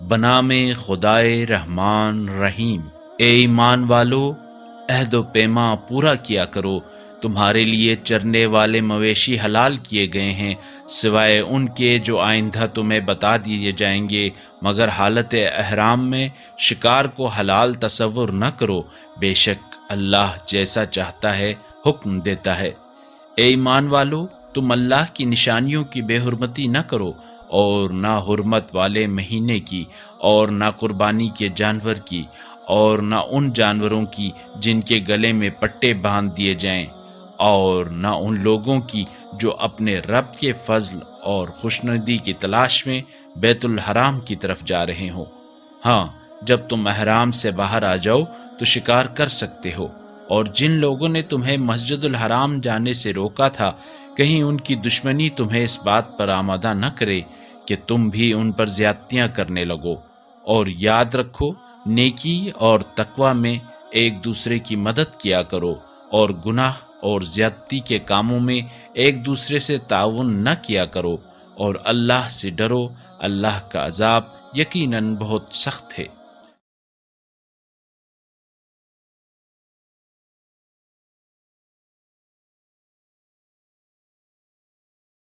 بنام خدائے رحمان رحیم۔ اے ایمان والو، عہد و پیما پورا کیا کرو۔ تمہارے لیے چرنے والے مویشی حلال کیے گئے ہیں سوائے ان کے جو آئندہ تمہیں بتا دیے جائیں گے، مگر حالت احرام میں شکار کو حلال تصور نہ کرو، بے شک اللہ جیسا چاہتا ہے حکم دیتا ہے۔ اے ایمان والو، تم اللہ کی نشانیوں کی بے حرمتی نہ کرو، اور نہ حرمت والے مہینے کی، اور نہ قربانی کے جانور کی، اور نہ ان جانوروں کی جن کے گلے میں پٹے باندھ دیے جائیں، اور نہ ان لوگوں کی جو اپنے رب کے فضل اور خوشنودی کی تلاش میں بیت الحرام کی طرف جا رہے ہوں۔ ہاں، جب تم احرام سے باہر آ جاؤ تو شکار کر سکتے ہو، اور جن لوگوں نے تمہیں مسجد الحرام جانے سے روکا تھا، کہیں ان کی دشمنی تمہیں اس بات پر آمادہ نہ کرے کہ تم بھی ان پر زیادتیاں کرنے لگو۔ اور یاد رکھو، نیکی اور تقوی میں ایک دوسرے کی مدد کیا کرو، اور گناہ اور زیادتی کے کاموں میں ایک دوسرے سے تعاون نہ کیا کرو، اور اللہ سے ڈرو، اللہ کا عذاب یقیناً بہت سخت ہے۔